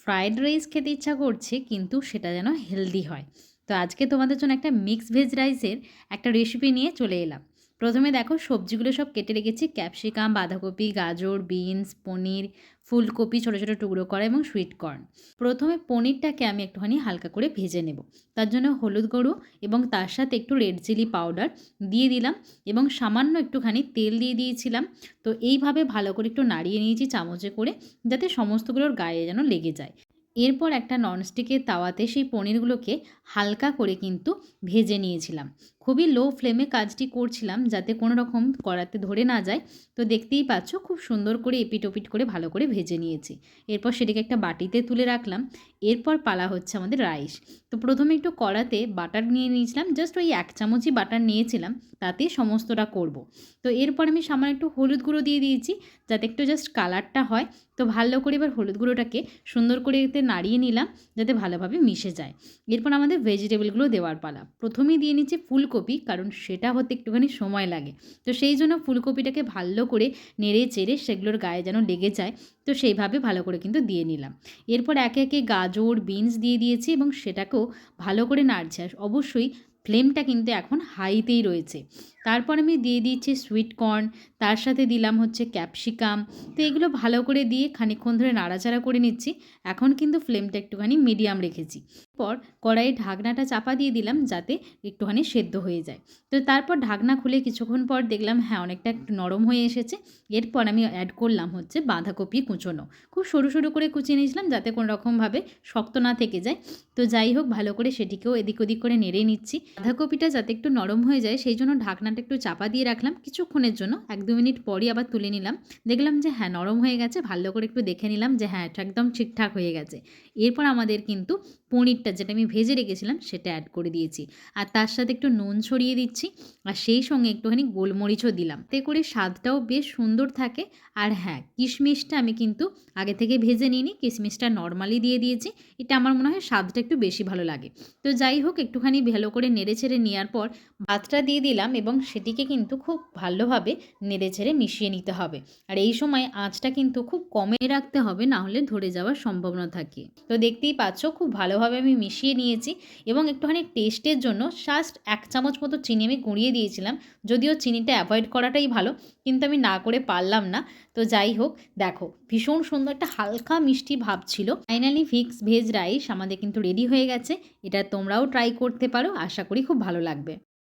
Fried rice খেতে ইচ্ছা করছে, কিন্তু সেটা যেন হেলদি হয়। তো আজকে তোমাদের জন্য একটা মিক্স ভেজ রাইসের একটা রেসিপি নিয়ে চলে এলাম। প্রথমে দেখো সবজিগুলো সব কেটে রেখেছি, ক্যাপসিকাম, বাঁধাকপি, গাজর, বিনস, পনির, ফুলকপি ছোটো ছোটো টুকরো করা এবং সুইট কর্ন। প্রথমে পনিরটাকে আমি একটুখানি হালকা করে ভেজে নেব। তার জন্য হলুদ গুঁড়ো এবং তার সাথে একটু রেড চিলি পাউডার দিয়ে দিলাম এবং সামান্য একটুখানি তেল দিয়ে দিয়েছিলাম। তো এইভাবে ভালো করে একটু নাড়িয়ে নিয়েছি চামচে করে, যাতে সমস্তগুলোর গায়ে যেন লেগে যায়। এরপর একটা ননস্টিকের তাওয়াতে সেই পনিরগুলোকে হালকা করে কিন্তু ভেজে নিয়েছিলাম। খুবই লো ফ্লেমে কাজটি করছিলাম যাতে কোনো রকম কড়াতে ধরে না যায়। তো দেখতেই পাচ্ছ খুব সুন্দর করে এপিট ওপিট করে ভালো করে ভেজে নিয়েছি। এরপর সেটিকে একটা বাটিতে তুলে রাখলাম। এরপর পালা হচ্ছে আমাদের রাইস। তো প্রথমে একটু কড়াতে বাটার নিয়ে নিয়েছিলাম, জাস্ট ওই 1 চামচই বাটার নিয়েছিলাম, তাতে সমস্তটা করব। তো এরপর আমি সামান্য একটু হলুদ গুঁড়ো দিয়ে দিয়েছি, যাতে একটু জাস্ট কালারটা হয়। তো ভালো করে এবার হলুদ গুঁড়োটাকে সুন্দর করে এতে নাড়িয়ে নিলাম, যাতে ভালোভাবে মিশে যায়। এরপর আমাদের ভেজিটেবলগুলো দেওয়ার পালা। প্রথমেই দিয়ে নিচ্ছি ফুলকপি, কারণ সেটা হতে একটুখানি সময় লাগে। তো সেই জন্য ফুলকপিটাকে ভালো করে নেড়ে চেড়ে সেগুলোর গায়ে যেন লেগে যায়, তো সেইভাবে ভালো করে কিন্তু দিয়ে নিলাম। এরপর একে একে গাজর, বিনস দিয়ে দিয়েছি এবং সেটাকেও ভালো করে নাড়ছি। আর অবশ্যই ফ্লেমটা কিন্তু এখন হাইতেই রয়েছে। তারপর আমি দিয়ে দিচ্ছি সুইট কর্ন, তার সাথে দিলাম হচ্ছে ক্যাপসিকাম। তো এগুলো ভালো করে দিয়ে খানিকক্ষণ ধরে নাড়াচাড়া করে নিচ্ছি। এখন কিন্তু ফ্লেমটা একটুখানি মিডিয়াম রেখেছি। পর কড়াইয়ের ঢাকনাটা চাপা দিয়ে দিলাম, যাতে একটুখানি সেদ্ধ হয়ে যায়। তো তারপর ঢাকনা খুলে কিছুক্ষণ পর দেখলাম হ্যাঁ, অনেকটা একটু নরম হয়ে এসেছে। এরপর আমি অ্যাড করলাম হচ্ছে বাঁধাকপি কুচোনো। খুব সরু সরু করে কুচিয়ে নিয়েছিলাম, যাতে কোনো রকমভাবে শক্ত না থেকে যায়। তো যাই হোক, ভালো করে সেটিকেও এদিক ওদিক করে নেড়ে নিচ্ছি। বাঁধাকপিটা যাতে একটু নরম হয়ে যায় সেই জন্য ঢাকনাটা একটু চাপা দিয়ে রাখলাম কিছুক্ষণের জন্য। 1-2 মিনিট পরই আবার তুলে নিলাম। দেখলাম যে হ্যাঁ, নরম হয়ে গেছে। ভালো করে একটু দেখে নিলাম যে হ্যাঁ, এটা একদম ঠিকঠাক হয়ে গেছে। এরপর আমাদের কিন্তু পনিরটা যেটা আমি ভেজে রেখেছিলাম সেটা অ্যাড করে দিয়েছি। আর তার সাথে একটু নুন ছড়িয়ে দিচ্ছি, আর সেই সঙ্গে একটুখানি গোলমরিচও দিলাম। এতে করে স্বাদটাও বেশ সুন্দর থাকে। আর হ্যাঁ, কিশমিশটা আমি কিন্তু আগে থেকে ভেজে নিইনি, কিশমিশটা নরমালি দিয়ে দিয়েছি। এটা আমার মনে হয় স্বাদটা একটু বেশি ভালো লাগে। তো যাই হোক, একটুখানি ভালো করে নেড়েচেড়ে নেওয়ার পর ভাতটা দিয়ে দিলাম এবং সেটিকে কিন্তু খুব ভালোভাবে নেড়েচেড়ে মিশিয়ে নিতে হবে। আর এই সময় আঁচটা কিন্তু খুব কমে রাখতে হবে, না হলে ধরে যাওয়ার সম্ভাবনা থাকে। তো দেখতেই পাচ্ছ খুব ভালোভাবে আমি মিশিয়ে নিয়েছি এবং একটুখানি টেস্টের জন্য জাস্ট 1 চামচ মতো চিনি আমি গুঁড়িয়ে দিয়েছিলাম। যদিও চিনিটা অ্যাভয়েড করাটাই ভালো, কিন্তু আমি না করে পারলাম না। তো যাই হোক, দেখো ভীষণ সুন্দর একটা হালকা মিষ্টি ভাব ছিল। ফাইনালি ফিক্স ভেজ রাইস আমাদের কিন্তু রেডি হয়ে গেছে। এটা তোমরাও ট্রাই করতে পারো, আশা করি খুব ভালো লাগবে।